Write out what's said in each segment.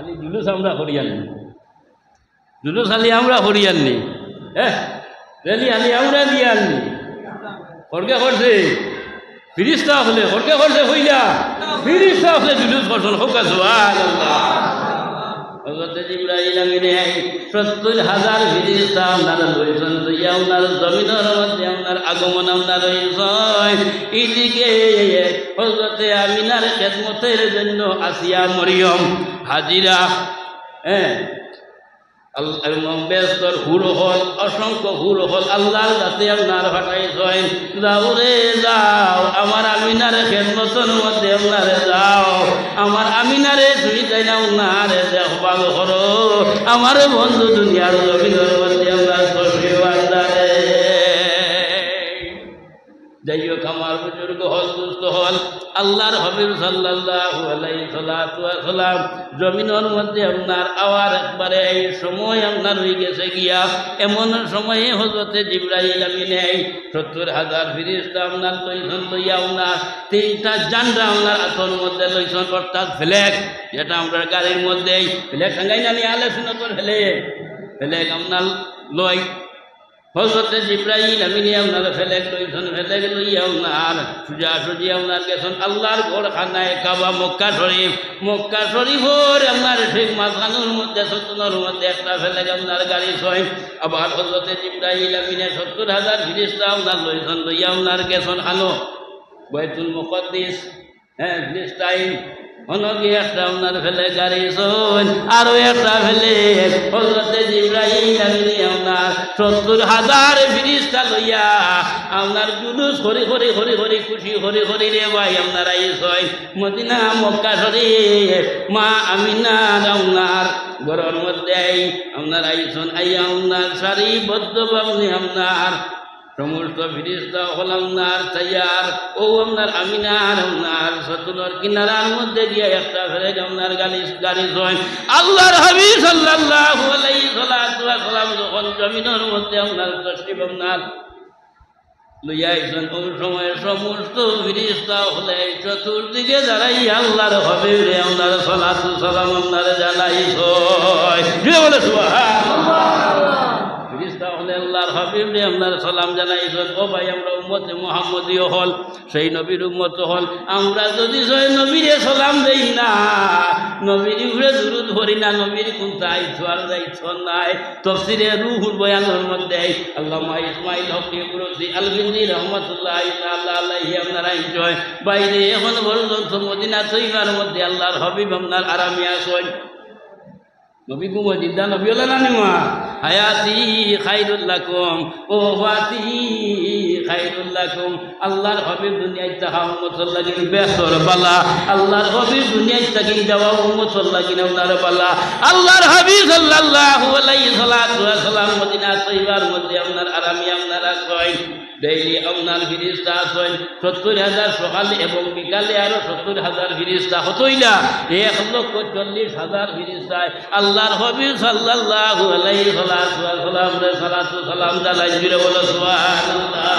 খালি জুলুস আমরা হরিয়ানি, জুলুস খালি আমরা হরিয়ানি, হ্যাঁ রেলি খালি আমরা দিয়ে আননি। হরকে করছে ফিরিস্তা হলে, হরকে করছে হইলা ফিরিস্তা হলে জুলুস করছেন হোকা সুবহানাল্লাহ। হযরত জিবরাইল আমিনে ৭০,০০০ ফিরিস্তা আপনার লইছেন, লইয়া আপনার জমিনের মধ্যে আপনার আগমন আপনার হইছেন। এইদিকে হযরত আমিনার খেদমতের জন্য আসিয়া মরিয়ম হাজিরা, হ্যাঁ ব্যস্তর হুল হল, অসংখ্য হুল হল আল্লাহর কাছে আপনার ফাটাইছেন, যাও রে যাও আমার আমিনার খেদমতের মধ্যে আপনারে যাও, আমার আমিনারে তুমি তাই না উনারে দেখভাল করো, আমার বন্ধু দুনিয়ার জমিনের মধ্যে আপনার তসবিবান্দারে। যাই হোক আমার বুজুর্গ হল, দুস্থ হল, আল্লাহর হাবিব সাল্লাল্লাহু আলাইহি সাল্লাম জমিনের মধ্যে আপনার আওয়ার একবারে এই সময় আপনার হয়ে গেছে গিয়া, এমন সময়ে হযরতে জিবরাইল আমিনে ৭০,০০০ ফিরিস্তা আপনার লইছেন, লইয়া আপনার ৩টা জান্ডা আপনার হাতের মধ্যে লইছেন, অর্থাৎ ফ্ল্যাগ, যেটা আমরা গাড়ির মধ্যে ফ্ল্যাগ টাঙ্গাই না নিয়ে আলে শুনতর ফ্ল্যাগ আপনার লই। হযরতে জিবরাইল আমিনে আপনার ফ্ল্যাগ লইছেন, ফ্ল্যাগ লইয়া আপনার সোজাসুজি আপনার গেছেন আল্লাহর ঘর খানায় কাবা মক্কা শরীফ, মক্কা শরীফের আপনার ঠিক মাঝখানের মধ্যে সত্তরের মধ্যে একটা ফ্ল্যাগ আপনার গাড়ি ছয়। আবার হযরতে জিবরাইল আমিনে ৭০,০০০ ফিরিস্তা আপনার লইছেন, লইয়া আপনার গেছেন খানো বাইতুল মুকদ্দিস, হ্যাঁ ফিলিস্তাইন অনগে একটা আপনার ফেলে গাড়ি শোন, আরো একটা ফেলে হযরতে জিবরাইল আমিনে আপনার ৭০,০০০ ফিরিস্তা লইয়া আপনার জুলুস হরি হরি হরি হরি খুশি হরি হরি রে ভাই আপনার আইসই মদিনা মক্কা শরীফ মা আমিনার আপনার ঘরের মধ্যে আপনার আইসন, আইয়া আপনার সারিবদ্ধভাবে আপনার সমস্ত ফিরিস্তা হল আপনার তৈয়ার, ও আপনার আমিনার আপনার সতুনের কিনারার মধ্যে দিয়ে একটা ফেলে আপনার গাড়ি ছয়। আল্লাহর হাবিব সাল্লাল্লাহু আলাইহি সাল্লাম যখন জমিনের মধ্যে আপনার তশরিফ আপনার লইয়া আইছেন, ওই সময় সমস্ত ফিরিস্তা হলে চতুর্দিকে দাঁড়াই আল্লাহর হাবিব রে আপনার সালাতু সালাম আপনার জানাইছ, বলে সুবহানাল্লাহ। তাহলে আল্লাহর হাবিব রে আপনার সালাম জানাইছেন, ও ভাই আমরা উম্মতে মুহাম্মদীয় হল, সেই নবীর উম্মত হল, আমরা যদি সেই নবীরে সালাম দেই না, নবীর উপরে দুরূদ পড়ি না, নবীর কোন দায়িত্ব আর দায়িত্ব নাই। তাফসীরে রূহুল বয়ানের মধ্যে আল্লামা ইসমাইল হক ইবরুসি আল-বিন্দি রাহমাতুল্লাহি তাআলা আলাইহি আপনার আইনজয় বাইরে এখন পর্যন্ত মদিনা তৈবার মধ্যে আল্লাহর হাবিব আপনার আরামে আসেন। নবী গুমো জিদ্দা নবী হলেন না নিমা হায়াতি খায়রুল লাকুম ও ওয়াতি খায়রুল লাকুম। আল্লাহর হাবিব দুনিয়ায় তাহা উম্মতের লাগি বেহতর বালা, আল্লাহর হাবিব দুনিয়ায় থাকি যাওয়া উম্মতের লাগি ওনার বালা। আল্লাহর হাবিব সাল্লাল্লাহু আলাইহি সাল্লাম মদিনা তৈবার মধ্যে আপনার আরামে আপনারা কয় ডেইলি আপনার ফিরিস্তা আসেন ৭০,০০০ সকালে এবং বিকালে আরো ৭০,০০০ ফিরিস্তা হতইলা ১,৪০,০০০ ফিরিস্তায় আল্লাহর হাবিব সাল্লাল্লাহু আলাইহি সাল্লাম রে সালাতু সালাম জানাই জুড়ে বলো সুবহানাল্লাহ।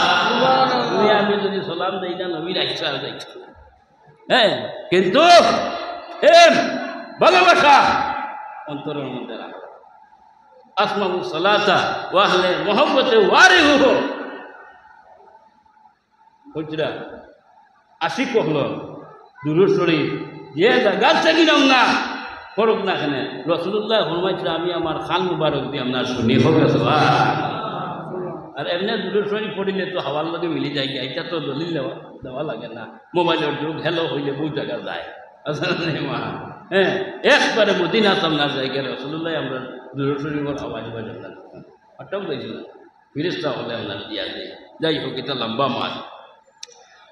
আমি যদি সালাম দেই না নবীর ইচ্ছা দেই, হ্যাঁ কিন্তু ভালোবাসা অন্তরের মধ্যে রাখ। আসমাউ সালাতা ওয়া আহলে মুহাব্বতে ওয়ারিহু হজরা আশিক হলো দুরূদ শরীফ যে জায়গার থেকে না করুক না কেন রাসূলুল্লাহ ফরমাইছিল আমি আমার খান মুবারক দিয়ে আপনার শুনি হবে। আর এমনি দুরূদ শরীফ পড়িলে তো হাওয়ার লগে মিলি যায়, এটা তো দলিল দেওয়া লাগে না। মোবাইলের যুগ হ্যালো হইলে বহু জায়গা যায়, মা হ্যাঁ একবারে মদিনা আপনার জায়গায় রাসূলুল্লাহ আমরা দুরূদ শরীফের আওয়াজ বাজে না আটক দিয়েছিল ফিরিস্তা হলে আপনার দিয়া যায়। যাই হোক এটা লম্বা মাস।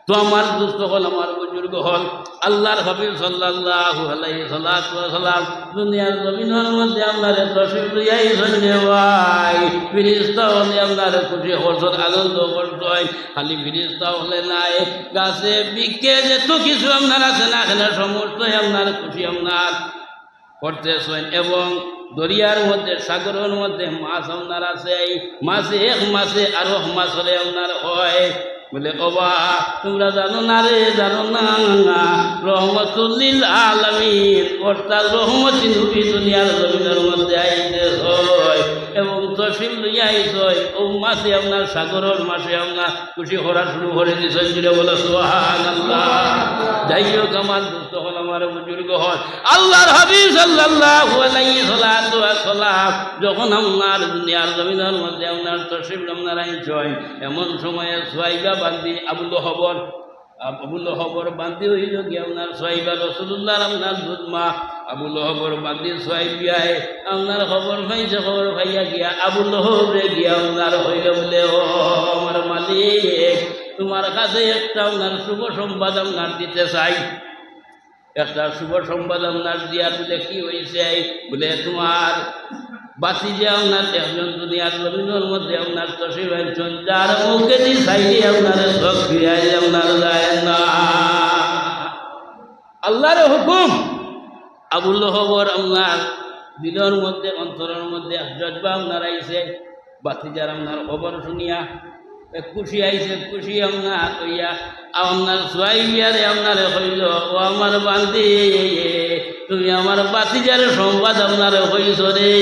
তো আমার দুস্থ হল আমার বুজুর্গ হল আল্লাহর হাবিব সাল্লাল্লাহু আলাইহি সাল্লাম দুনিয়ার জমিনের মধ্যে আপনার তশরিফ লইয়াই ধন্যবাদ। ফিরিস্তা হলে আপনার খুশি হর্ষণ আনন্দ করছেন, খালি ফিরিস্তা হলে নাই গাছে বিকে যেত কিছু আপনার আছে না এখানে সমস্ত আপনার খুশি আপনার করতেছেন। এবং দরিয়ার মধ্যে সাগরের মধ্যে মাছ আপনার আছে, এই মাছে এক মাসে আরো মাছ হলে আপনার হয় বলে ওবা তোমরা জানো না রে, জানো না রহমতুল্লিল আলামিন অর্থাৎ রহমতি নবী দুনিয়ার জমিনের মধ্যে আইতে হয় এবং তহসিল লইয়া আইস হয়। ও মাসে আপনার সাগরের মাসে আপনার খুশি করা শুরু করে দিয়েছেন, জুড়ে বলে সুবহানাল্লাহ। যাই হোক আমার দুস্থ হল, আমার বুজুর্গ হল, আল্লাহর হাবিব সাল্লাল্লাহু আলাইহি সাল্লাম যখন আপনার দুনিয়ার জমিনের মধ্যে আপনার তহসিল আপনার আইস হয়, এমন সময়ে সোয়াইবা বান্দি আবুল হবর বান্দি হইল গিয়া আপনার সোয়াইবা রাসূলুল্লাহর আপনার দুধমা আবুল হবর বান্দি সোয়াইবিয়ায় আপনার খবর পাইছে, খবর পাইয়া গিয়া আবুল হবরে গিয়া আপনার হইল বলে ও আমার মালিক, তোমার কাছে একটা আপনার শুভ সংবাদ আপনার দিতে চাই। একটা শুভ সংবাদ আপনার দিয়া বলে কি হয়েছে? বলে তোমার বাসি যে আপনার একজন দুনিয়ার জমিনের মধ্যে আপনার তসিব একজন, যার মুখে দি চাইলে আপনার সব ফিরাই আপনার যায় না। আল্লাহর হুকুম। আবুল হবর আপনার দিলের মধ্যে অন্তরের মধ্যে জজবা আপনার আইছে, বাসি যার আপনার খবর শুনিয়া খুশি আইছে, খুশি আপনার হইয়া আপনার সোয়াইবিয়ারে আপনার হইল ও আমার বান্দি, তুমি আমার বাতিজার সংবাদ আপনার হইছ রে,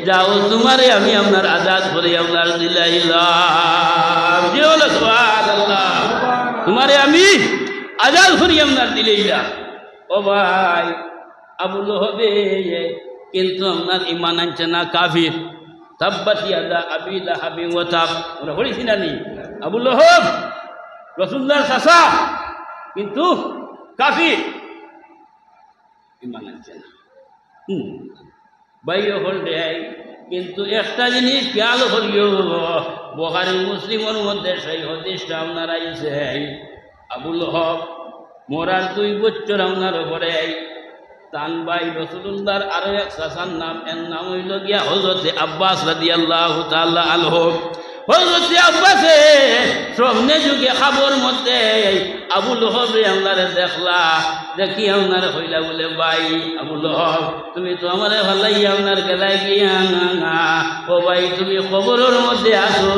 যাও তোমারে আমি আপনার আজাদ করে আপনার দিলাইলাম। যে হলো সুবহানাল্লাহ, তোমারে আমি আজাদ করি আপনার দিলাইলাম। ও ভাই আবুল হবে কিন্তু আপনার ইমান আনছে না, কাফির। তাব্বাত ইয়াদা আবি লাহাবিন ওয়া তাব, আমরা পড়েছি না নি? আবু লাহাব রাসূলুল্লাহর চাচা কিন্তু কাফির, ইমান আনছে না। বাইরে হল দেয়, কিন্তু একটা জিনিস খেয়াল করিও, বুখারী মুসলিমের মধ্যে সেই হাদিসটা আপনার আইছে, আবু লাহাব মরার 2 বছর আপনার পরে তান ভাই রাসূলুল্লাহর আরো এক চাচার নাম, এর নাম হইল গিয়া হযরতে আব্বাস রাদিয়াল্লাহু তাআলা আনহু। হযরতে আব্বাসে সামনে যুগে খবর মধ্যে আবু লাহাব আপনারে দেখলা, দেখি আপনার হইলা বলে ভাই আবু লাহাব তুমি তো আমারে ভালাই আপনার গেলাই গিয়া না, ও ভাই তুমি খবরের মধ্যে আসো,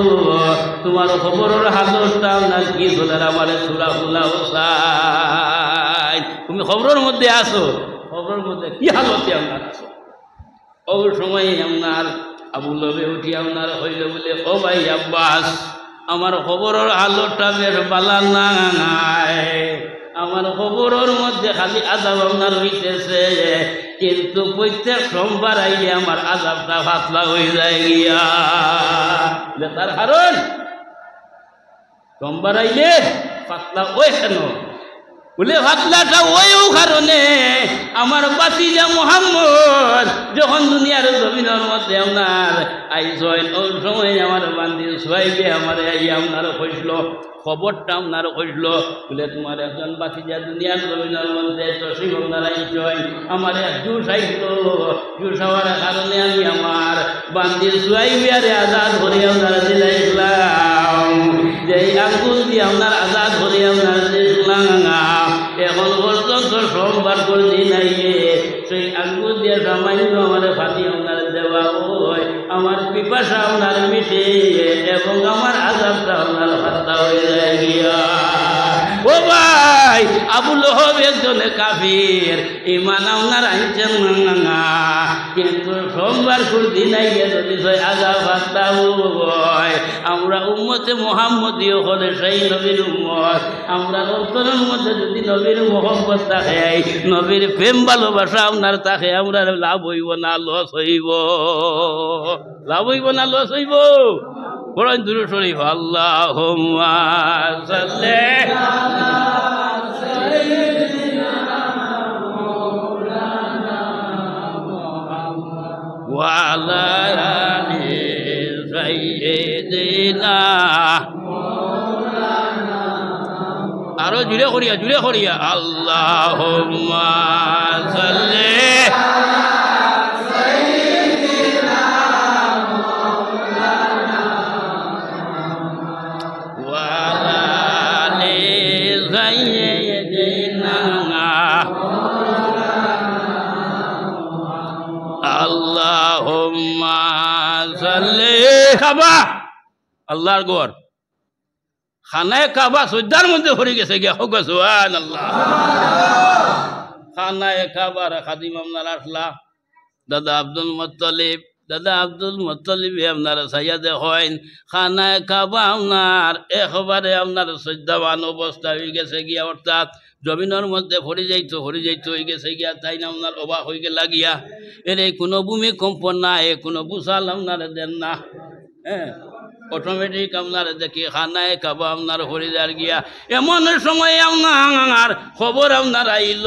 তোমার খবরের হালতটা আপনার কি চলে আমারে সুরা ফুলাও চাই, তুমি খবরের মধ্যে আসো, খবরের মধ্যে কি হালতে আপনার আসো। ওই সময় আপনার আবু লাহাব উঠি আপনার হইল বলে ও ভাই আব্বাস আমার খবরের হালতটা বেশ বালা নাই, আমার খবরের মধ্যে খালি আযাব আপনার হইতেছে, কিন্তু প্রত্যেক সোমবার আইলে আমার আযাবটা পাতলা হয়ে যায় গিয়া। তার কারণ সোমবার আইলে পাতলা ওই কেন বলে পাতলাটা ওইও কারণে আমার বাতিজা মুহাম্মদ যখন দুনিয়ার জমিনের মধ্যে আপনার আইসেন, ওই সময় আমার বান্দি সোয়াইবে আমার আইয়া আপনার কইল, খবরটা আপনার কইল বলে তোমার একজন বাতিজা দুনিয়ার জমিনের মধ্যে তসিব আপনার আইসেন, আমার এক জুস আইল, জুস হওয়ার কারণে আমি আমার বান্দি সোয়াইবে আরে আজাদ করে আপনার দিলাইলাম, যে আঙ্গুল দিয়ে আপনার আজাদ করে আপনার দিলাম। এখন পর্যন্ত সোমবার করে দিন আইয়ে সেই আঙ্গুল দিয়ে সামান্য আমার ফাঁকি আপনার দেওয়া হয়, আমার পিপাসা আপনার মিটে এবং আমার আযাবটা আপনার ফাত্তা হয়ে যায় গিয়া। ও ভাই আবু লাহাব একজন কাফির, ইমান আপনার আনছেন না, কিন্তু সোমবার করে দিন আইয়ে যদি সেই আযাব ফাত্তা হয়, আমরা উম্মতে মুহাম্মদীয় হলে সেই নবীর উম্মত, আমরা অন্তরের মধ্যে যদি নবীর মোহব্বত থাকে, নবীর প্রেম ভালোবাসা আপনার থাকে, আমরা লাভ হইব না লস হইব? লাভ হইব না লস হইব? বড় দূর শরীফ আল্লাহুম্মা সাল্লি ওয়া আলা আলি সাইয়্যিদিনা, আরো জুড়ে করিয়া আল্লাহুম্মা সাল্লি ওয়া আলা আলি সাইয়্যিদিনা, আল্লাহুম্মা সাল্লি। কাবা আল্লাহর ঘর, খানায় কাবা সজ্জার মধ্যে ভরে গেছে গিয়া হোক সুবহানাল্লাহ। খানায় কাবার খাদিম আপনার আসলা দাদা আব্দুল মুত্তালিব আপনার সাইয়াদে হয় খানায় কাবা আপনার একবারে আপনার সজ্জাবান অবস্থা হয়ে গেছে গিয়া, অর্থাৎ জমিনের মধ্যে ভরে যাইতো হয়ে গেছে গিয়া। তাই না আপনার অবাক হয়ে গেলা গিয়া, এর কোনো ভূমিকম্প নাই, কোনো বুসাল আপনার দেন না, হ্যাঁ অটোমেটিক আপনার দেখি খানায় কাবা আপনার ভরে যার গিয়া। এমন সময় আপনার খবর আপনার আইল,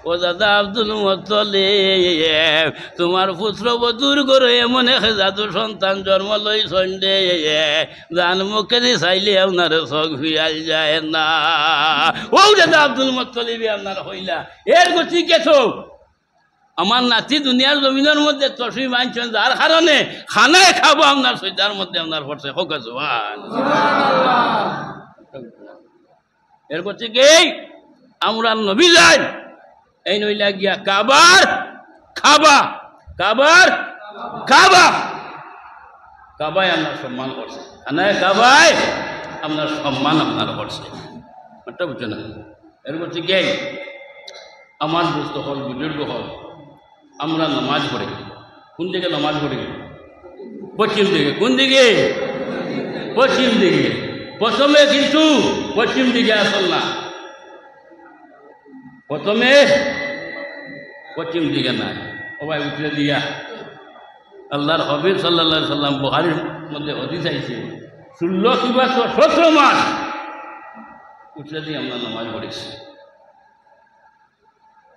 ও দাদা আব্দুল মুত্তালিব তোমার পুত্রবধূর করে এমন এক জাদু সন্তান জন্ম লইছেন দে, জান মুখে চাইলে আপনার চোখ ফিরাই যায় না। ও দাদা আব্দুল মুত্তালিব আপনার হইলা এর গতি কেছো আমার নাতি দুনিয়ার জমিনের মধ্যে তসবি মানছেন, যার কারণে খানায় খাবো আপনার সজ্জার মধ্যে আপনার পড়ছে হোক সুবহানাল্লাহ। এর করছে কি আমরা নবী যাই এই নইলা গিয়া কাবার কাবায় আপনার সম্মান করছে, খানায় কাবায় আপনার সম্মান আপনার করছে, একটা বুঝছে না। এর করছে কি আমার দুস্থ হল বুজুর্গ হল, আমরা নামাজ পড়ি কোন দিকে? নামাজ পড়ি পশ্চিম দিকে। কোন দিকে? পশ্চিম দিকে। প্রথমে কিন্তু পশ্চিম দিকে আসল না, প্রথমে পশ্চিম দিকে নাই, সবাই উঠে দিয়া আল্লাহর হাবিব সাল্লাল্লাহু আলাইহি সাল্লাম বুখারীর মধ্যে হাদিস আইছে 16 কিংবা 17 মাস উঠে দিয়ে আমরা নামাজ পড়েছি।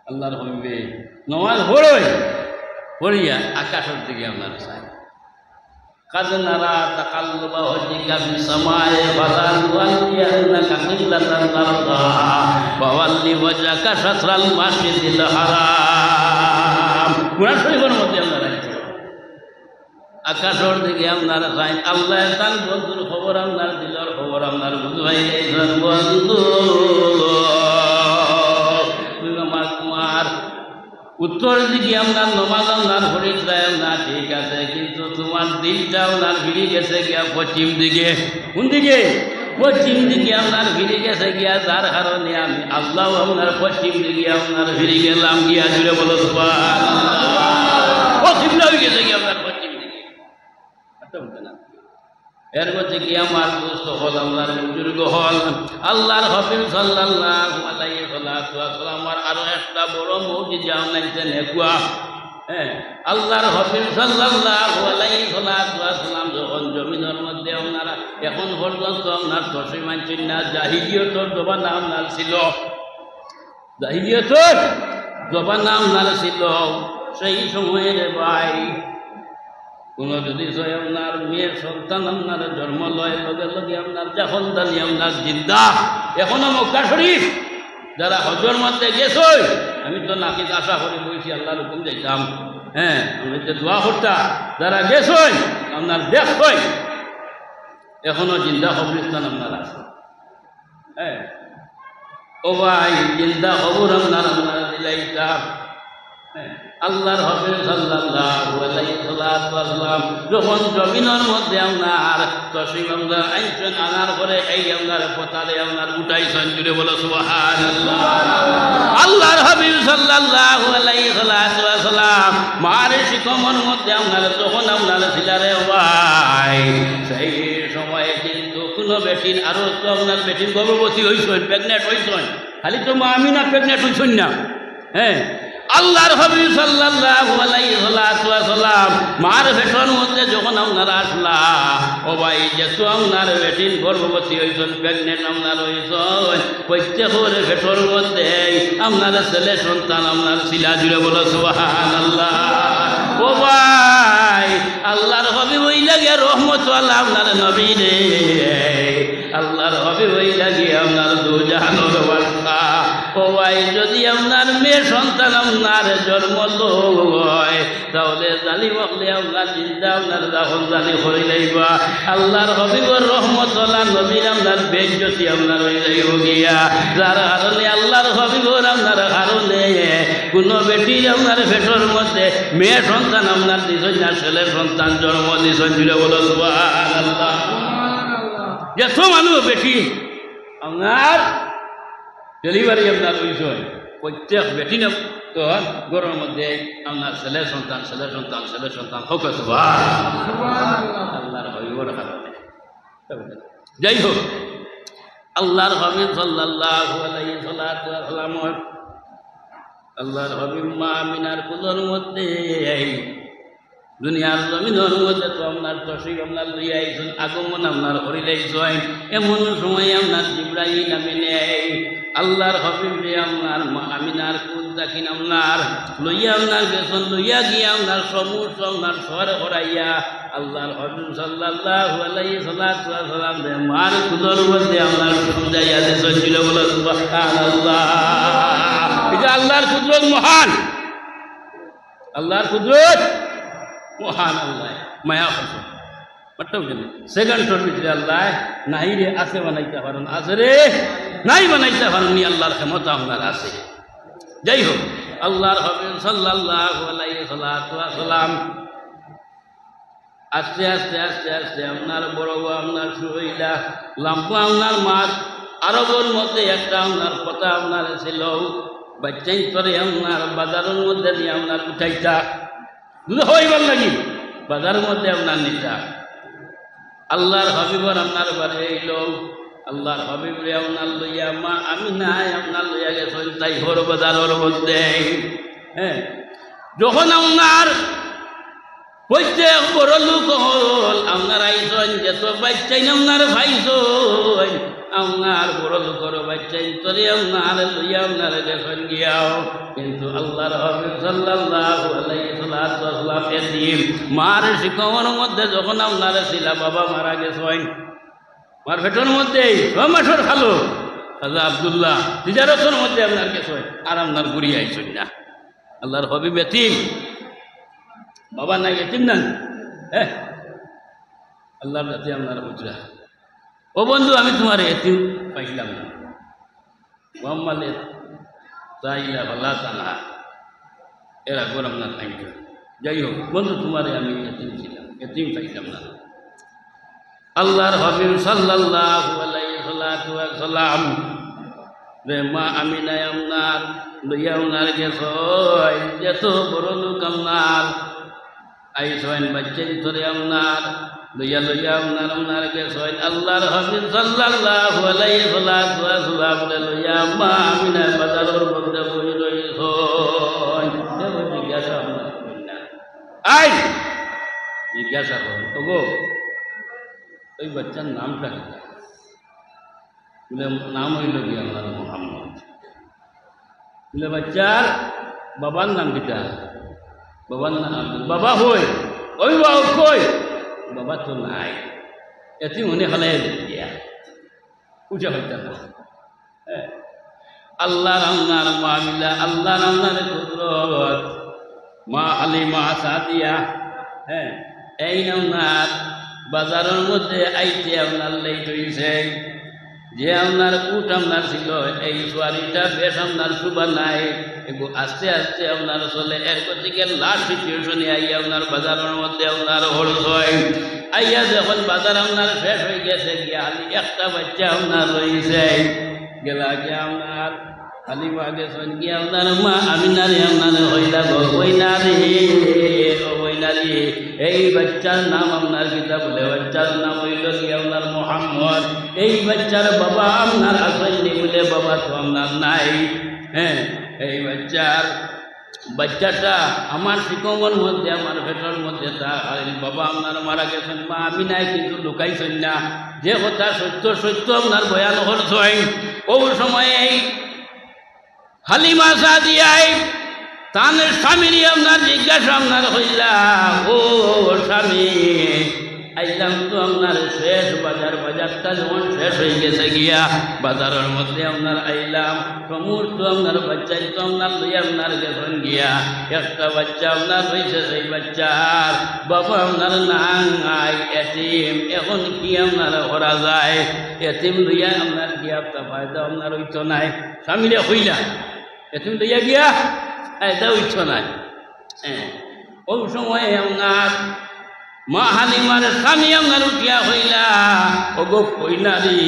আল্লাহর হাবিবে নামাজ পড়িয়া আকাশের দিকে আপনারা চাই। قد نرى تقلب وجهك في السماء فلنولينك قبلة ترضاها فول وجهك شطر المسجد الحرام। কুরআন শরীফের মধ্যে আপনারা আকাশের দিকে আপনারা চাই। আল্লাহ তার বন্ধুর খবর আপনার দিলের খবর আপনার বুঝাই বন্ধু তোমার উত্তর দিকে আপনার নমাজ আপনার হরিদ রায় না ঠিক আছে, কিন্তু তোমার দিকটা আপনার ফিরে গেছে গিয়া পশ্চিম দিকে। কোন দিকে? পশ্চিম দিকে আপনার ফিরে গেছে গিয়া, যার কারণে আমি আল্লাহ আপনার পশ্চিম দিকে আপনার ফিরে গেলাম গিয়া। জুড়ে বলো সুবহানাল্লাহ। পশ্চিমটা হয়ে গেছে গিয়া আপনার পশ্চিম দিকে। এর মধ্যে কি আমার দোস্ত হল আল্লাহর বুজুর্গ হল আল্লাহর হাবিব সাল্লাল্লাহু আলাইহি ওয়াসাল্লাম। আরো একটা বড় মুজিজা আনাইছেন একুয়া, হ্যাঁ আল্লাহর হাবিব সাল্লাল্লাহু আলাইহি ওয়াসাল্লাম যখন জমিনের মধ্যে আপনারা এখন পর্যন্ত আপনার তসবি মানছেন না, জাহিলিয়তর জবানা আপনার ছিল, জাহিলিয়তর জবানা আপনার ছিল। সেই সময়ের ভাই কোন যদি আপনার মেয়ের সন্তান আপনার জন্ম লয় লগে লগে আপনার যখন দানি আপনার জিন্দা। এখনো মক্কা শরীফ যারা হজর মধ্যে গেছ, আমি তো নাকি আশা করে বলছি আল্লাহর হুকুম যাইতাম, হ্যাঁ আমি যে দোয়া করতাম, যারা গেছ আপনার দেখ এখনো জিন্দা কবরস্থান আপনার আছে, হ্যাঁ ও ভাই জিন্দা খবর আপনার দিলাইতাম। আল্লাহর হাবিব সাল্লাল্লাহু আলাইহি ওয়াসাল্লাম যখন জমিনের মধ্যে আপনার তসবিহ আপনার আইছেন, আনার পরে এই আপনার পতালে আপনার উঠাইছেন। জুড়ে বলো সুবহানাল্লাহ। আল্লাহর হাবিব সাল্লাল্লাহু আলাইহি ওয়াসাল্লাম মারিশি কমর মধ্যে আপনার যখন আপনার ছিলারে ভাই, সেই সময়ে কিন্তু কোনো বেটির আরো তো আপনার বেটির গর্ভবতী হইছেন, প্রেগনেন্ট হইছেন, খালি তো মা আমিনা প্রেগনেন্ট হইছেন না, হ্যাঁ আল্লাহর হাবিব সাল্লাল্লাহু আলাইহি ওয়াসাল্লাম মার পেটের মধ্যে যখন আপনারা আসলা, ও ভাই যেহেতু আপনার বেটিন গর্ভবতী হয়েছেন, প্রেগনেন্ট আপনার হয়েছেন, প্রত্যেকের পেটের মধ্যে আপনার ছেলে সন্তান আপনার ছিলা। জুড়ে বলো সুবহানাল্লাহ। ও ভাই আল্লাহর হাবিব ওই লাগে রহমত আল্লাহ আপনার নবী রে, আল্লাহর হাবিব ওই লাগে আপনার দুজাহানের বাদশা। ও ভাই যদি আপনার মেয়ে সন্তান আপনার জন্ম হয়, তাহলে জানি বকলে আপনার চিন্তা আপনার যখন জানি হয়ে যাইবা, আল্লাহর হাবিবর রহমতুল্লাহ নবীর আপনার বেজ্জতি আপনার হয়ে যাইব গিয়া। যার কারণে আল্লাহর হাবিবর আপনার কারণে কোনো বেটি আপনার পেটের মধ্যে মেয়ে সন্তান আপনার দিছেন না, ছেলে সন্তান জন্ম দিছেন। জুড়ে বলো সুবহানাল্লাহ। যেত মানুষ বেটি আপনার ডেলিভারি আপনার বিষয় প্রত্যেক বেটি না তো গরমের মধ্যে আপনার ছেলে সন্তান হোক আল্লাহর হবিবর কারণে। যাই হোক, আল্লাহর হাবিব সাল্লাল্লাহু আলাইহি ওয়াসাল্লাম আল্লাহর হাবিব মা আমিনার কুদর মধ্যে দুনিয়ার জমিনের মধ্যে তো আপনার তসিক আপনার লইয়া আইছেন, আগমন আপনার করিলাইছেন। এমন সময় আপনার জিবরাইল নামে নেয় আল্লাহর হাবিব রে আপনার মা আমিনার কুদ দাখিন আপনার লইয়া আপনার গেছেন, লইয়া গিয়া আপনার সমস্ত আপনার সর করাইয়া আল্লাহর হাবিব সাল্লাল্লাহু আলাইহি ওয়াসাল্লাম রে মার কুদর মধ্যে আপনার সমঝাইয়া দিয়েছেন। ছিল বলে সুবহানাল্লাহ। এটা আল্লাহর কুদরত মহান, আল্লাহর কুদরত মহান। আল্লাহ মায়া করছেন সেকেন্ডের ভিতরে আল্লাহ নাই রে আছে বানাইতে পারেন, আছে রে নাই বানাইতে পারেন, আল্লাহর ক্ষমতা আপনার আছে। যাই হোক, আল্লাহর হাবিব সাল্লাল্লাহু আলাইহি ওয়াসাল্লাম আস্তে আস্তে আস্তে আস্তে আপনার বড় আপনার সুইলা লম্বা আপনার মাছ আরবের মধ্যে একটা আপনার কথা আপনার ছিল, বাচ্চাই করে আপনার বাজারের মধ্যে নিয়ে আপনার উঠাইতা হইবার লাগি বাজারের মধ্যে আপনার নিতা। আল্লাহর হাবিবর আপনার বাড়ি এল, আল্লাহর হাবিব রে আপনার লইয়া মা আমি নাই আপনার লইয়া গেছেন তাই হর বাজারের মধ্যে। হ্যাঁ, যখন আপনার প্রত্যেক বড় লোক হল আপনার আইসন যেত বাচ্চাই আপনার ভাইসন আপনার বড় লোকের বাচ্চাই তরে আপনার লইয়া আপনার গেছেন গিয়াও। কিন্তু আল্লাহর হাবিব সাল্লাল্লাহু আলাইহি ওয়াসাল্লাম এদিন মার শিকমের মধ্যে যখন আপনার ছিল বাবা মারা গেছেন, মার পেটের মধ্যে 6 মাসের খালো খাজা আব্দুল্লাহ তিজারতের মধ্যে আপনার গেছেন আর আপনার ঘুরি আইছেন না। আল্লাহর হাবিব এতিম, বাবা নাই এতিম না। হ্যাঁ, আল্লাহর জাতি আপনার বুঝরা ও বন্ধু আমি তোমার এতিম পাইলাম না, মোহাম্মদ তাইলা ভালা তালা এরা গরম না থাকবে। যাই হোক বন্ধু, তোমারে আমি এতিম ছিলাম, এতিম পাইলাম না। আল্লাহর হাবিব সাল্লাল্লাহু আলাইহি ওয়াসাল্লাম রে মা আমিনা আপনার লইয়া আপনার গেছয় যেত বড় লোক আপনার আইসেন বাচ্চাই ধরে আপনার লইয়া লইয়া আপনার গেছয়। আল্লাহর হাবিব সাল্লাল্লাহু আলাইহি ওয়াসাল্লাম লইয়া মা আমিনা বাজারের মধ্যে বই রইছয়। জিজ্ঞাসা আই জিজ্ঞাসা করো গো ওই বাচ্চার নামটা বলে নাম হইল কি আমার মোহাম্মদ। বলে বাচ্চার বাবার নাম কিটা? বাবার নাম বাবা হই অভিভাবক কই? বাবা তো নাই, এটি মনে হলে উঠে হইতে না। আল্লাহ রান্নার মামিলা, আল্লাহ রান্নার কুদরত মা হালিমা সাদিয়া। হ্যাঁ, এই নামনার বাজারের মধ্যে আইতে আপনার লেট হয়েছে যে আপনার উঠ আপনার ছিল এই সোয়ারিটা বেশ আপনার সুবা নাই, এগুলো আস্তে আস্তে আপনার চলে। এরপর থেকে লাস্ট সিচুয়েশনে আইয়া আপনার বাজারের মধ্যে আপনার হলস হয়। আইয়া যখন বাজার আপনার শেষ হয়ে গেছে গিয়া একটা বাচ্চা আপনার রয়েছে গেলা গিয়া আপনার হালিমা গেছেন গিয়া আপনার মা আমিনারে আপনার হইলা হইনারে হইনারে এই বাচ্চার নাম আপনার কিতা বলে? বাচ্চার নাম হইল কি আপনার মোহাম্মদ। এই বাচ্চার বাবা আপনার আসেননি বলে বাবা তো আপনার নাই। হ্যাঁ, এই বাচ্চাটা আমার শিকমের মধ্যে আমার পেটের মধ্যে তার বাবা আপনার মারা গেছেন, মা আমি নাই কিন্তু লুকাইছেন না। যে কথা সত্য সত্য আপনার বয়ান করছেন। ও সময়ে হালিমা সাদিয়াই তার স্বামীরই আপনার জিজ্ঞাসা আপনার হইলা, ও স্বামী আইলাম তো আপনার শেষ বাজারটা যখন শেষ হয়ে গেছে গিয়া বাজারের মধ্যে আপনার আইলাম সমস্ত আপনার বাচ্চাই তো আপনার লইয়া আপনার গেছেন গিয়া। একটা বাচ্চা আপনার রয়েছে, সেই বাচ্চার বাবা আপনার নাই এতিম। এখন কি আপনার করা যায়? এতিম লইয়া আপনার গিয়া ফায়দা আপনার হইতো নাই। স্বামীরে হইলা এতিম লইয়া গিয়া ফায়দা হইতো নাই। হ্যাঁ, ওই সময় আপনার মা হালিমার স্বামী আপনার উঠিয়া হইলা ও গো কইনারি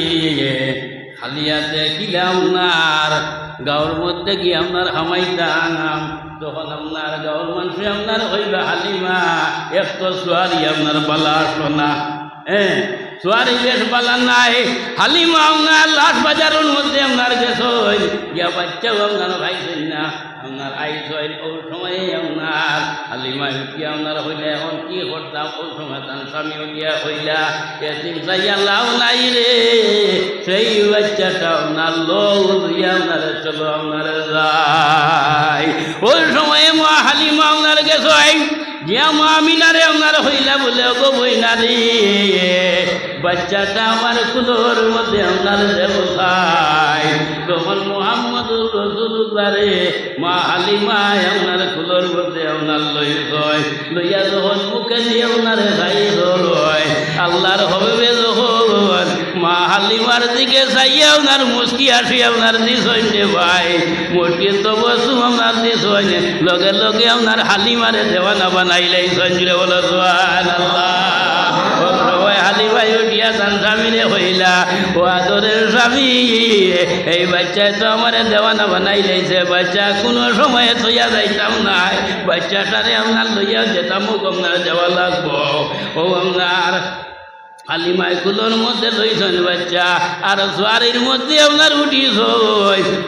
খালিয়াতে গিলা আপনার গাঁর মধ্যে গিয়ে আপনার হামাইতাম তখন আপনার গাঁর মানুষ আপনার হইবা হালিমা এক তো সোয়ারি আপনার বালা আসলো না সোয়ারি বেশ বালা নাই হালিমা আপনার লাশ বাজারের মধ্যে আপনার গেছ গিয়া বাচ্চাও আপনার ভাইছেন না আপনার আইস ওই সময়ে আপনার হালিমা উঠিয়া আপনার হইলে এখন কি করতাম ওই সময় তার স্বামী উঠিয়া হইলা এদিন চাইয়া লাভ নাই রে সেই বাচ্চাটা আপনার লোক ধুইয়া আপনার চলো আপনার যাই ওই সময়ে মা হালিমা আপনার গেছ গিয়া মা মিনারে আপনার হইলা বলে গো বইনারে বাচ্চাটা আমার কুলোর মধ্যে আপনার দেবতায় তখন মোহাম্মদুর রাসূলুল্লাহ রে মা হালিমা আপনার কুলোর মধ্যে আপনার লইয়া যখন মুখে দিয়ে আপনার খাই ধরয় আল্লাহর হবে যখন মা হালিমার দিকে চাইয়া আপনার মুস্কি আসি আপনার দিছয় ভাই মুস্কি তো বসু আপনার দিছয় লগে লগে আপনার হালিমারে দেওয়ানা বানাইলে সঞ্জুরে বলো সুবহানাল্লাহ হালিমাই উঠিয়া তার স্বামীরে হইলা ও আদরের স্বামী এই বাচ্চায় তো আমার দেওয়ানা বানাই লাইছে বাচ্চা কোনো সময়ে থইয়া যাইতাম না বাচ্চাটারে আপনার লইয়া যেতাম আপনার যাওয়া লাগবো ও আপনার হালিমাই কুলোর মধ্যে লইছেন বাচ্চা আর সোয়ারির মধ্যে আপনার উঠিস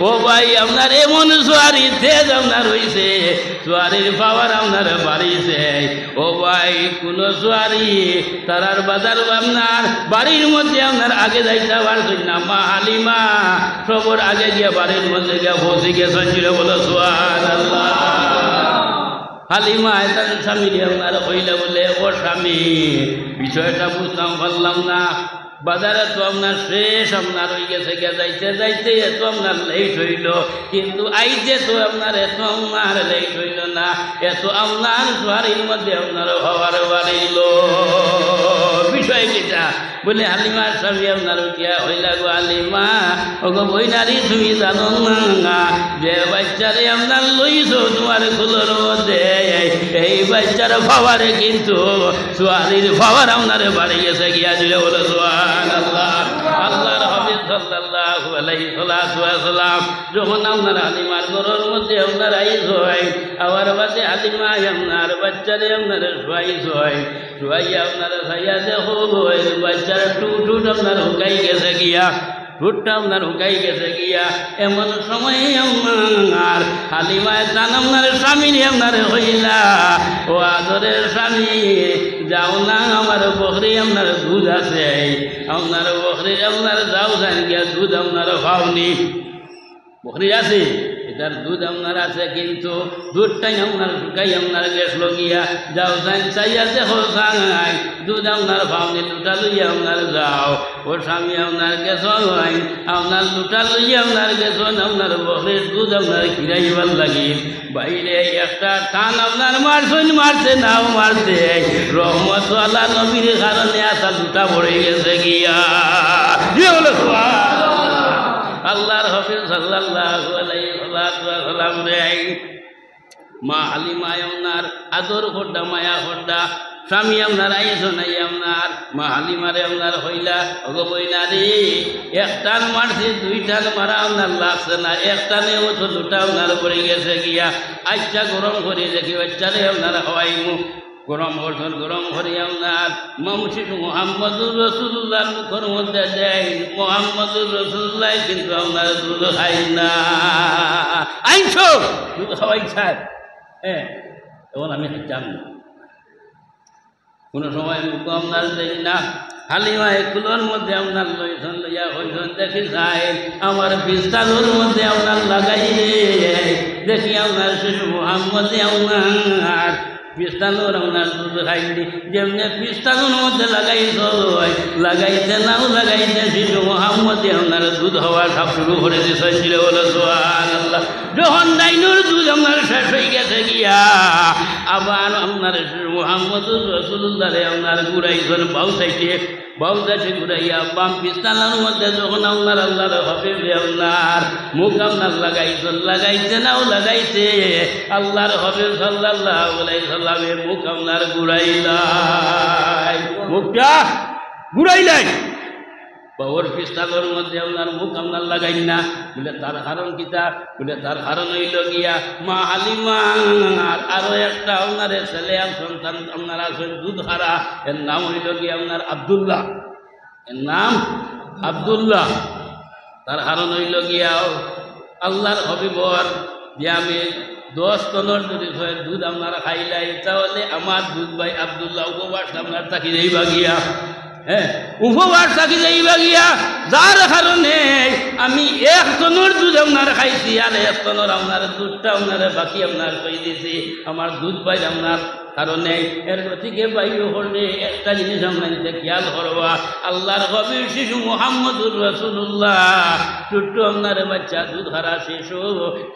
ও ভাই আপনার এমন সোয়ারি তেজ আপনার হইছে সোয়ারির পাওয়ার আপনার বাড়িছে ও ভাই কোন সোয়ারি তারার বাজার আপনার বাড়ির মধ্যে আপনার আগে যাইতে পারছেন না মা হালিমা সবর আগে গিয়ে বাড়ির মধ্যে গিয়ে বসে গেছেন ছিল বলো সুবহানাল্লাহ হালিমা তার স্বামী আপনার হইলে বলে ও স্বামী বিষয়টা বুঝতাম পারলাম না বাজারে তো আপনার শেষ আপনার হয়ে গেছে যাইতে যাইতে এত আপনার লেট হইল কিন্তু আইতে তো আপনার এত আপনার লেট হইল না এত আপনার সোয়ারির মধ্যে আপনার হওয়ার বাড়িল বিষয় কিটা বলে হালিমার স্বামী আপনার উঠিয়া হইলা গো হালিমা ও গো বইনারি তুমি জানো না যে বাচ্চারে আপনার লইছ তোমার কুলোর মধ্যে এই বাচ্চার ফাওয়ারে কিন্তু সোয়ারির ফাওয়ার আপনার বাড়ি গেছে গিয়া দিলে বলে সুবহানাল্লাহ আল্লাহর হাবিব সাল্লাল্লাহু আলাইহি ওয়াসাল্লাম যখন আপনার হালিমার ঘরের মধ্যে আপনার আইস হয় আবার বাদে হালিমা আপনার বাচ্চারে আপনার শোয়াইস হয় শোয়াইয়া আপনার খাইয়া দেখো বাচ্চার টুট আপনার হুকাই গেছে গিয়া টুটটা আপনার হুকাই গেছে গিয়া এমন সময় আমার হালিমায় তান আপনার স্বামীর আপনার হইলা ও আদরের স্বামী যাও না আমার বকরি আপনার দুধ আছে আপনার বকরি আপনার যাও যান গিয়া দুধ আপনার খাওনি বকরি আছে এটার দুধ আপনার আছে কিন্তু দুধটাই আপনার শুকাই আপনার গ্যাস লগিয়া যাও যান চাইয়া দেখো চাই দুধ আপনার ভাবনি দুটা লইয়া আপনার যাও ও স্বামী আপনার গেছ হয় আপনার দুটা লইয়া আপনার গেছ আপনার বকরির দুধ আপনার খিরাইবার লাগি বাইরে একটা টান আপনার মারছেন মারছে নাও মারছে রহমতওয়ালা নবীর কারণে আসা দুটা পড়ে গেছে গিয়া আল্লাহর হাফেজ সাল্লাল্লাহু আলাইহি ওয়াসাল্লাম রে মা হালিমা আপনার আদর করডা মায়া করডা স্বামী আপনার আইস নাই আপনার মা হালিমারে আপনার হইলা ওগো বইনারি এক টান মারছে দুই টান মারা আপনার লাগছে না এক টানে ও তো দুটা আপনার পড়ে গেছে গিয়া আচ্ছা গরম করে দেখি বাচ্চারে আপনার হওয়াই মুখ গরম বছর গরম করে আপনার মমসিদ মোহাম্মদুর রসুল্লাহর মুখের মধ্যে দেয় মোহাম্মদুর রসুল্লাহ কিন্তু আপনার দুধ খাই না আইছো দুধ খাওয়াই খায় হ্যাঁ তখন আমি চান না কোনো সময় মুখ আপনার দেই না হালিমা এগুলোর মধ্যে আপনার লইছন লইয়া হইছন দেখি যায় আমার বিস্তারের মধ্যে আপনার লাগাই দেখি আপনার শিশু মোহাম্মদে আপনার পিস্তানোর আপনার দুধ খাইনি যেমনি পিস্তানোর মধ্যে লাগাইতে নাও লাগাইতে শিশু মোহাম্মদে আপনার দুধ হওয়া সব শুরু করে দিয়েছিল বলে সুবহানাল্লাহ যখন ডাইনুর দুধ আপনার শেষ হয়ে গেছে গিয়া আবার আপনার শিশু মোহাম্মদুর রাসূলুল্লাহ আপনার ঘুরাইছেন বাউ সাইডে ঘুরাইয়া বাম পিস্তানোর মধ্যে যখন আপনার আল্লাহর হাবিব আপনার মুখ আপনার লাগাইতে নাও লাগাইতে আল্লাহর হাবিব সাল্লাল্লাহু আলাইহি সাল্লামে মুখ আপনার ঘুরাইলাই, মুখটা ঘুরাইলাই, বাবর পিস্তালোর মধ্যে আপনার মুখ আপনার লাগাই না। বলে তার কারণ কিতা? বলে তার কারণ হইল গিয়া মা হালিমা আরো একটা আপনার ছেলে আর সন্তান আপনার আছেন দুধ হারা, এর নাম হইল গিয়া আপনার আব্দুল্লাহ, এর নাম আব্দুল্লাহ। তার কারণ হইল গিয়া আল্লাহর হবিবর যে আমি 10 টনের যদি দুধ আপনারা খাইলাই, তাহলে আমার দুধ ভাই আব্দুল্লাহ উপবাস আপনার থাকি যাইবা গিয়া, হ্যাঁ উপবাস থাকি যাইবা গিয়া, যার কারণে আমি 1 টনের দুধ আপনার খাইছি আর 1 টনের আপনার দুধটা আপনার বাকি আপনার খাই দিছি আমার দুধ ভাই আপনার কারণে। এর গতিকে বাইরে হলে একটা জিনিস আপনার খেয়াল করবা, আল্লাহর হবির শিশু মুহাম্মদুর রাসূলুল্লাহ ছোট্ট আপনার বাচ্চা দুধ হারা শিশু,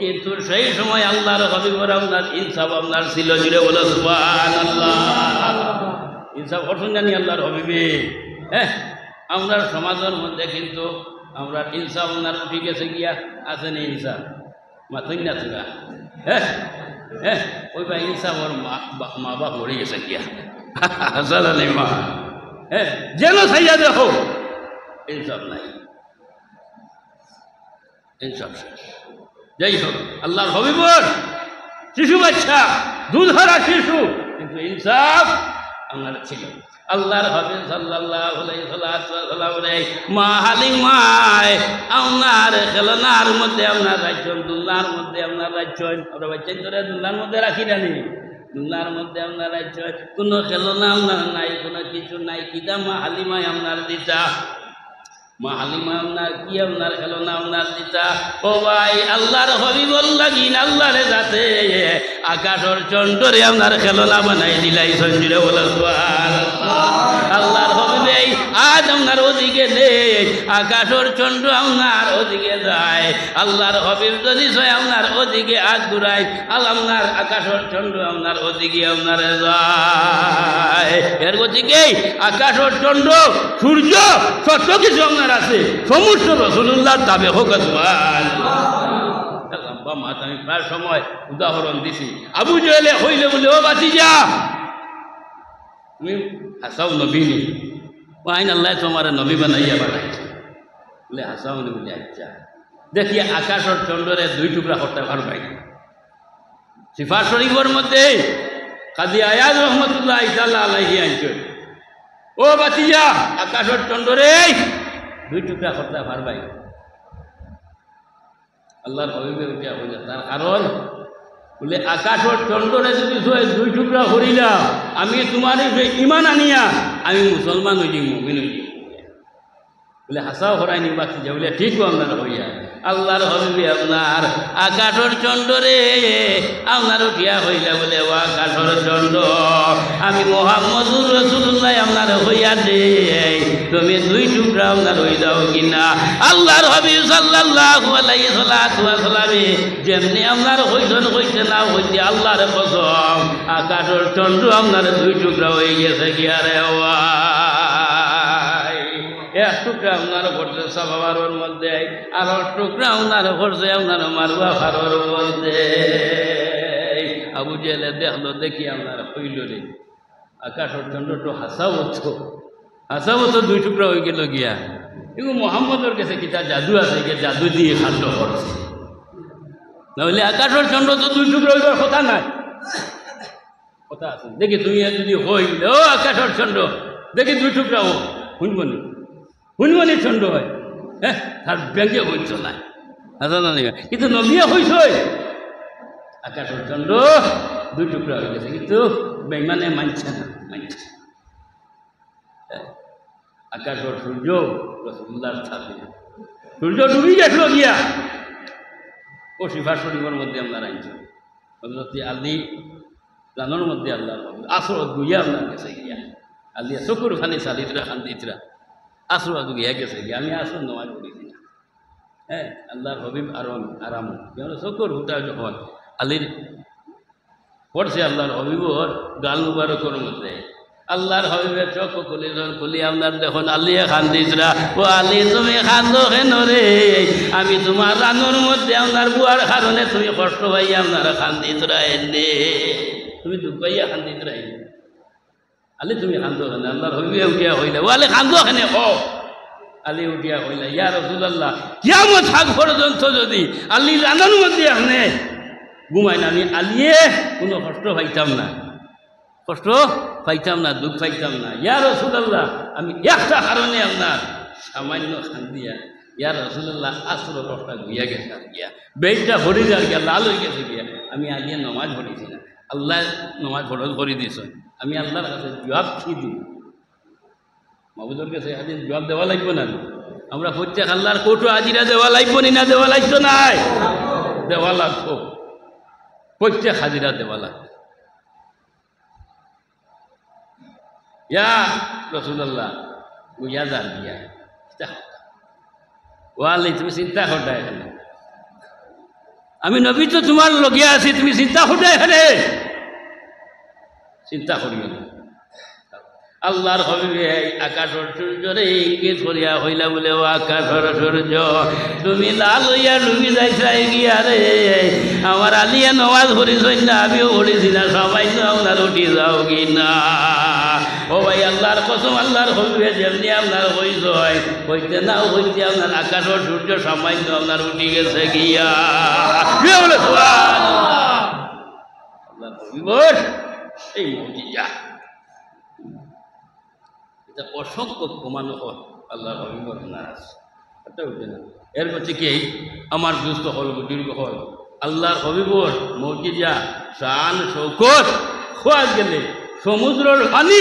কিন্তু সেই সময় আল্লাহর হবিবর আপনার ইনসাফ আপনার ছিল। জুড়ে বলো সুবহানাল্লাহ। ইনসাফ করছেন জানি আল্লাহর হবিবে। হ্যাঁ আমরা সমাজের মধ্যে কিন্তু আমরা ইনসাফ আপনার উঠে গেছে গিয়া, আছে নি ইনসাফ? মাথুই না তুরা, হ্যাঁ হ্যাঁ ওই ভাই ইনসাফ ওর মা বাপ মরে গেছে গিয়া, হাসান আলী মা, হ্যাঁ যেন সাইয়া দেখো ইনসাফ নাই, ইনসাফ শেষ। যাই হোক আল্লাহর হবিবর শিশু বাচ্চা দুধ হারা শিশু, কিন্তু ইনসাফ আপনার ছিল। আল্লাহর হাবিব সাল্লাল্লাহু আলাইহি ওয়াসাল্লাম মা হালিমায় আপনার খেলনার মধ্যে আপনার রাখছেন, দুলনার মধ্যে আপনার রাখছেন, আমরা বাচ্চাই ধরে দুলনার মধ্যে রাখি জানি, দুলনার মধ্যে আপনার রাখছেন, কোনো খেলনা আপনার নাই, কোনো কিছু নাই, কিতা মা হালিমায় আপনার দিতা, মা হালিমা আপনার কি আপনার খেলনা আপনার দিতা। ও ভাই আল্লাহর হবিবর লাগিন আল্লাহরে যাতে আকাশর চন্ডরে আপনার খেলনা বানাই দিলাই সঞ্জুরে বলে আল্লাহর হবিবে আজ আপনার ওদিকে নেই, আকাশর চন্ড আপনার ওদিকে যায়, আল্লাহর হবিব যদি আপনার ওদিকে আজ ঘুরাই আপনার আকাশর চন্ড আপনার ওদিকে আপনার যায়। এর গতিকে আকাশর চন্ড সূর্য সত্য কিছু আপনার আছে, সমস্ত রাসূলুল্লাহর তাবে হোক। আমি প্রায় সময় উদাহরণ দিছি, আবু জেহেলে হইলে বলে ও বাতিজা তুমি হাসাও নবী নি, আইন আল্লাহ তোমার নবী বানাইয়া বানাইছে বলে হাসাও নি বলে। আচ্ছা দেখি আকাশর চন্দ্রে 2 টুকরা করতে পারবাই। সিফা শরীফের মধ্যে কাজী আয়াজ রহমতুল্লাহ তাআলা আলাইহি আনছেন, ও বাতিজা আকাশর চন্দ্রে 2 টুকরা করতে পারবাই। আল্লাহর হবিবে উঠিয়া বলে তার কারণ বলে আকাশর চন্দ্রে যদি 2 টুকরা করিলাম আমি তোমার ইমান আনিয়া আমি মুসলমান হয়ে যাই, মুমিন হয়ে যাই। বলে হাসাও হরাই নি বাকি যা বলে ঠিক আপনার হইয়া আল্লাহর হবিবে আপনার আকাশর চন্দ্রে আপনার উঠিয়া হইলা বলে ও আকাশর চন্দ্র আমি মুহাম্মদুর রাসূলুল্লাহ আপনার হইয়া দে, তুমি 2 টুকরা আপনার হয়ে যাও কিনা। আল্লাহর হাবিব সাল্লাল্লাহু আলাইহি ওয়াসাল্লাম যেমনি আপনার হইছেন হইছে না হইছে আল্লাহর কসম আকাশর চন্দ্র আপনার 2 টুকরা হয়ে গেছে কি। আরে এক টুকরা আপনার পড়ছে সাবাবার মধ্যে, আর টুকরা আপনার পড়ছে আপনার মারবা ফারোর মধ্যে। আবু জেহেলে দেখলো, দেখি আপনার হইল রে আকাশর চন্দ্র তো হাসাও তো 2 টুকরা হয়ে গেল গিয়া। এগুলো মোহাম্মদের কাছে কিতা জাদু আছে, গিয়ে জাদু দিয়ে খাদ্য করছে, নাহলে আকাশর চন্দ্র তো 2 টুকরা হইবার কথা নাই, কথা আছে। দেখি তুমি যদি হই ও আকাশর চন্দ্র দেখি 2 টুকরা হোক, শুনবনি শুনবনি চন্দ্র হয়, হ্যাঁ তার ব্যাংকে হইছ না আচ্ছা না, কিন্তু নবিয়া হইছ আকাশর চন্দ্র 2 টুকরা হয়ে গেছে, কিন্তু বেঈমানে মানছে না, মানছে। আকাশর সূর্য রাসূলুল্লাহর সাথে সূর্য ডুবি গেছিল গিয়া, ও সিফা শরীফের মধ্যে আপনার আনছে হযরত আলী রানোর মধ্যে আল্লাহ আসর গুইয়া আপনার গেছে গিয়া, আলিয়া চকুর খানি চালিতরা খান্দিতরা আসর গিয়া গেছে গিয়া, আমি আসর নমাজ পড়িছি না। হ্যাঁ আল্লাহর হবিব আরাম চকুর হুটা যখন আলীর পড়ছে আল্লাহর হবিবর গাল মুবারকের মধ্যে, আল্লাহর হবিবের চোখ খুলি আপনার দেখুন আলিয়া খান্দিসরা, ও আলী তুমি খান্দো কেন রে, আমি তোমার রানোর মধ্যে আপনার বুয়ার কারণে তুমি কষ্ট পাই আপনার খান্দিসরা এনে। তুমি দুঃখ পাইয়া খান্দিত রাই আলি তুমি খান্দো খানে আল্লাহর হবিয়ে উঠিয়া হইলে ও আলি খান্দো খানে ও আলি উঠিয়া হইলে ইয়া রাসূলুল্লাহ কিয়ামত আগ পর্যন্ত যদি আলি রানার মধ্যে আনে ঘুমাই না আমি আলিয়ে কোনো কষ্ট পাইতাম না কষ্ট পাইতাম না দুঃখ পাইতাম না ইয়া রাসূলুল্লাহ আমি একটা কারণে আপনার সামান্য খান্দিয়া ইয়া রাসূলুল্লাহ আসর কষ্ট গুইয়া গেছে আর গিয়া বেইটা ভরি যার গিয়া লাল হয়ে গেছে গিয়া আমি আলিয়ে নমাজ পড়েছি না আল্লাহ নমাজ ফরজ করে দিয়েছ আমি আল্লাহর কাছে জবাব কি দিই মাহবুদের কাছে হাজির জবাব দেওয়া লাগবে না আমরা প্রত্যেক আল্লাহর কোটো হাজিরা দেওয়া লাগবো না দেওয়া লাগতো নাই দেওয়া লাগতো প্রত্যেক হাজিরা দেওয়া লাগতো ইয়া রাসূলুল্লাহ গুইয়া যান গিয়া ওয়ালি তুমি চিন্তা করতে এখানে আমি নবী তো তোমার লগিয়া আছি তুমি চিন্তা করতে এখানে চিন্তা করিও না আল্লাহর হবিবে আকাশর সূর্যরে ইঙ্গিত করিয়া হইলা বলে ও আকাশর সূর্য তুমি লাল হইয়া ডুবি যাইছাই গিয়া রে আমার আলিয়া নমাজ পড়িছই না আমিও পড়েছি না সবাই তো আপনার উঠি যাও কি না ও ভাই আল্লাহর কসম আল্লাহর হবিবে যেমনি আপনার হইছ হইতে না হইতে আপনার আকাশর সূর্য সবাই তো আপনার উঠি গেছে গিয়া বলে আল্লাহর হবিবর এই মুজিজা এটা অসংখ্য প্রমাণ হয় আল্লাহর হবিবর নাস এটা উঠে না এর মধ্যে কি আমার দুস্থ হল দীর্ঘ হল আল্লাহর হবিবর মুজিজা শান শৌকত খোয়া গেলে সমুদ্রের পানি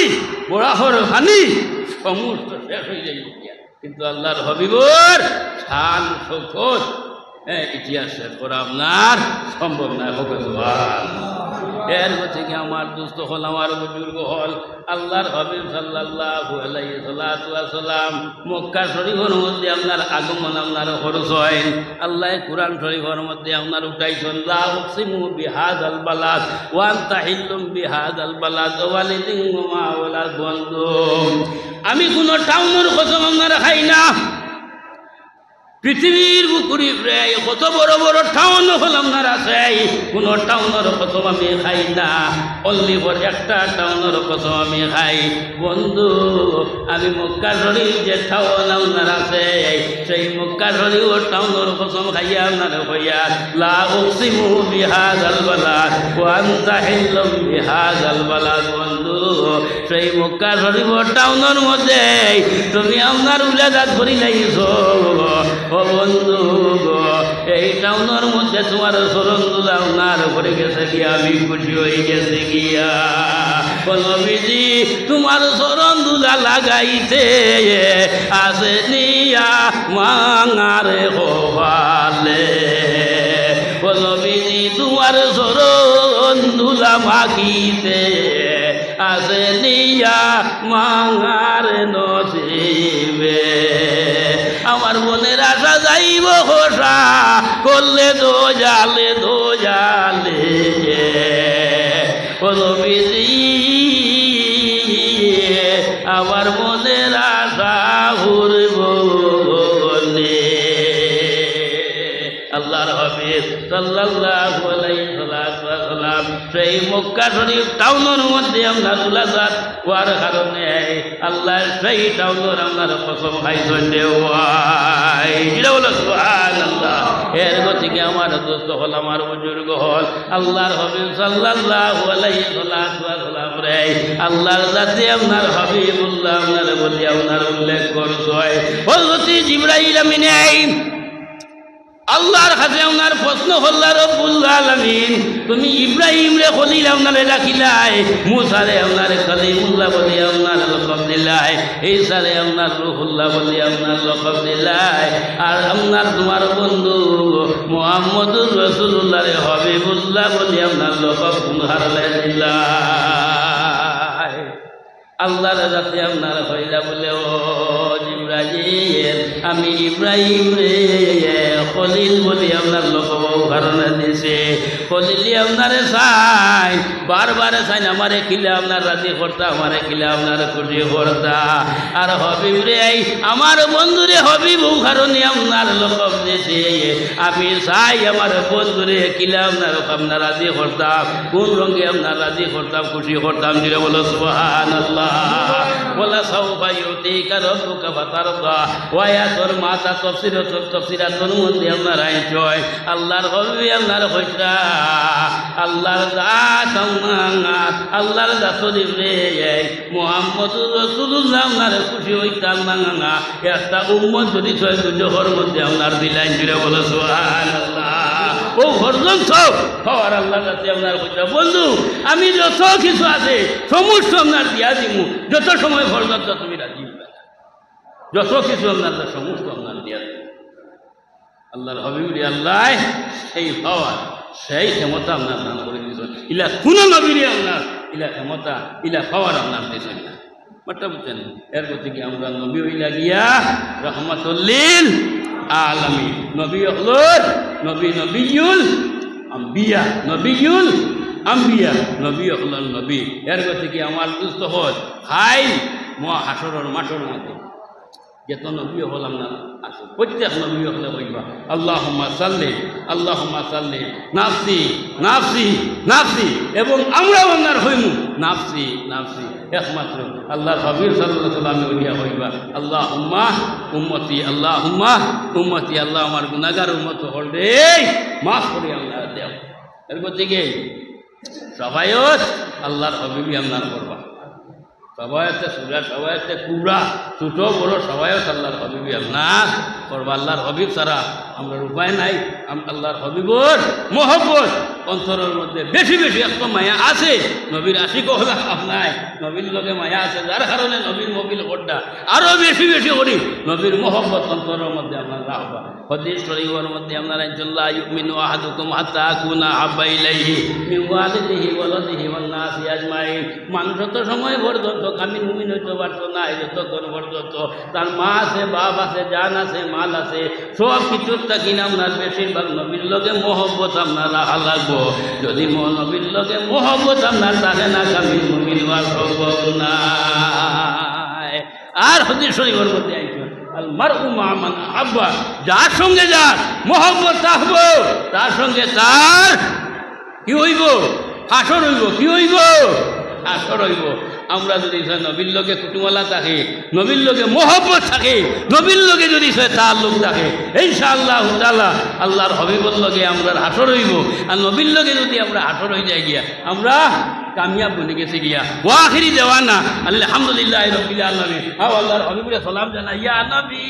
বরাহর পানি সমস্ত শেষ হয়ে যায় কিন্তু আল্লাহর হবিবর শান শৌকত ইতিহাস শেষ করা আপনার সম্ভব না হোক এর থেকে আমার দুস্থ হল আমার বুজুর্গ হল আল্লাহর হাবিব সাল্লাল্লাহু আলাইহি সাল্লাম মক্কা শরীফের মধ্যে আপনার আগমন আপনার খরচ হয় আল্লাহ কুরআন শরীফের মধ্যে আপনার উঠাইছেন লা উকসিমু বিহাযাল বালাদ ওয়া আনতা হিল্লুম বিহাযাল বালাদ ওয়ালিদিন ওয়া মা ওয়ালাদ বন্ধু আমি কোন টাউনের কসম আপনারা খাই না পৃথিবীর বুকুরি প্রায় কত বড় বড় টাউন হল আপনার আছে কোন টাউনের কসম আমি খাই না অনলি ফর একটা টাউনের কসম আমি খাই বন্ধু আমি মক্কা শরীফ যে টাউন আপনার আছে সেই মক্কা শরীফ টাউনের কসম খাইয়া আপনার হইয়া লা উকসিমু বিহাযাল বালাদ ওয়া আনতা হিল্লুম বিহাযাল বালাদ বন্ধু সেই মক্কা শরীফ টাউনের মধ্যে তুমি আপনার উলাদাত করি লাইছো ও বন্ধু এই টাউনের মধ্যে তোমার চরণ দুলা আপনার উপরে গেছে গিয়া আমি খুশি হয়ে গেছে গিয়া নবীজি তোমার চরণ দুলা লাগাইতে আসে নিয়া মাঙারে কপালে নবীজি তোমার চরণ দুলা মাগিতে আসে নিয়া মাঙারে নসিবে আমার মনের আশা যাইব হোসা করলে দো জালে আমার মনের আশা ঘুরব আল্লাহর হাবিব সাল্লাল্লাহু আলাইহি সাল্লাম সেই মক্কা শরীফ টাউনের মধ্যে আমরা উলাদাত হওয়ার কারণে আল্লাহ সেই টাউনের আপনার কসম খাইছেন দেওয়াই এটা বলো সুবহানাল্লাহ এর গতিকে আমার দোস্ত হল আমার বুজুর্গ হল আল্লাহর হাবিব সাল্লাল্লাহু আলাইহি সাল্লাম রে আল্লাহর জাতি আপনার হাবিবুল্লাহ আপনার বলি আপনার উল্লেখ করছে হযরত জিবরাইল আমিন আল্লাহর কাছে আপনার প্রশ্ন হল্লা রব্বুল আলামিন তুমি ইব্রাহিম রে খলিল আপনারে রাখিলাই মুসা রে আপনার কালিমুল্লাহ বলি আপনার লকব দিলাই ঈসা রে আপনার রূহুল্লাহ বলি আপনার লকব দিলাই আর আপনার তোমার বন্ধু মুহাম্মদুর রাসূলুল্লাহ রে হাবিবুল্লাহ বলি আপনার লকব হারলে দিলাই আল্লাহর কাছে আপনার হইলা বলে ও ইব্রাহিম, আমি ইব্রাহিম রে খলিল বলি আপনার লোক কারণে দিছে। খলিলি আপনারে চাই, বারবার চাইন আমারে খিলে আপনার রাজি করতা, আমারে খিলে আপনার খুশি করতা। আর হবিব রে আমার বন্ধুরে হবিব কারণে আপনার লোক দিছে। আমি চাই আমার বন্ধুরে খিলে আপনার রাজি করতাম, কোন রঙে আপনার রাজি করতাম, খুশি করতাম। দিলে বলো সুবহানাল্লাহ। বলা সাউফা ইউতিকা রাব্বুকা ফাতারদা। ওয়া তোর মাতা তফসিরাতুল মধ্যে আপনার আইছয় আল্লাহর হবি আপনার কইরা আল্লাহর জাত আল্লাহর জাতরি রে মুহাম্মদুর রাসূলুল্লাহ আপনার খুশি হইতাম না। একটা উম্মত যদি ছয় দুজোর মধ্যে আপনার দিলাইন দিলে বলো সুবহানাল্লাহ। ও পর্যন্ত হওয়ার আল্লাহ কাছে আপনার কইরা বন্ধু আমি যত কিছু আছে সমস্ত আপনার দিয়া দিব, যত সময় পর্যন্ত তুমি রাজি হবে, যত কিছু আপনার সমস্ত আপনার দিয়া দিব। আল্লাহর হবিবুল আল্লাহ এই পাওয়ার সেই ক্ষমতা আপনার দান করে দিয়েছেন। ইলা কোন নবীরে আপনার ইলা ক্ষমতা ইলা পাওয়ার আপনার দিয়েছেন না, বাট্টা বুঝছেন। এর প্রতি কি আমরা নবী হইলা গিয়া রহমাতুল আলামিন, নবী হলোর নবী নবিয়ুল আম্বিয়া, নবিয়ুল আম্বিয়া, নবী হলোর নবী। এর প্রতি কি আমার দুস্থ হল খাই হাসরের মাঠের মধ্যে যত নবী হলাম না আসুন, প্রত্যেক নবী হলে হইবা আল্লাহুম্মা সাল্লি আল্লাহুম্মা সাল্লি নাফসি নাফসি নাফসি, এবং আমরাও আপনার হইমু নাফসি নাফসি। একমাত্র আল্লাহর হাবিব সাল্লাল্লাহু আলাইহি ওয়াসাল্লাম হইয়া হইবা আল্লাহুম্মা উম্মতি আল্লাহুম্মা উম্মতি। আল্লাহ আমার গুনাহগার উম্মত হল রে মাফ করে আল্লাহ দেও। এরপর থেকে সবাইত আল্লাহর হাবিবই আপনার করবা, সবাইতে সুরা সবাইতে কুবরা ছোট বড় সবাইত আল্লাহর হবিবি আপনার করবা। আল্লাহর হবিব ছাড়া আমরা উপায় নাই। আল্লাহর হবিবর মহব্বত অন্তরের মধ্যে বেশি বেশি একটা মায়া আছে, নবীর আশিক হলে আপনার নবীর লগে মায়া আছে, যার কারণে নবীর মবিল করটা আরও বেশি বেশি করি নবীর মহব্বত অন্তরের মধ্যে আপনার রাখবা। হাদিস শরীফের মধ্যে আপনারা ইনশাআল্লাহ ইউমিনু আহাদুকুম হাত্তা আকুনা আহাব্বা ইলাইহি মিন ওয়ালিদিহি ওয়া ওয়ালাদিহি ওয়ান নাসি আজমাইন। মানুষ তো সময় পর্যন্ত কামিল মুমিন হইতে পারতো না, যতক্ষণ পর্যন্ত তার মা আছে, বাপ আছে, জান আছে, মাল আছে, সব কিছুর থাকি না আপনার বেশিরভাগ নবীর লগে মহব্বত আপনার রাখা লাগবো। যদি নবীর লগে মহব্বত আপনার থাকে না, কামিল মুমিন হওয়া সম্ভব না। আর হাদিস শরীফের মধ্যে আইছে আল মারউ মা মান আহাব্বা, যার সঙ্গে যার মহব্বত থাকবো তার সঙ্গে তার কি হইব, হাসর হইব। কি হইব? হাসর হইব। আমরা যদি নবীর লগে কুটুমালা থাকে, নবীর লগে মহব্বত থাকে, নবীর লগে যদি তার লোক থাকে, ইনশাআল্লাহ তাআলা আল্লাহর হাবিবুর লগে আমরা হাসর হইব। আর নবীর লগে যদি আমরা হাসর হয়ে যাই গিয়া আমরা কামিয়াব বনে গেছি গিয়া। ওয়া আখিরি দেওয়ানা আলহামদুলিল্লাহি রাব্বিল আলামিন। আল্লাহর হাবিবুরে সালাম জানাই ইয়া নবী।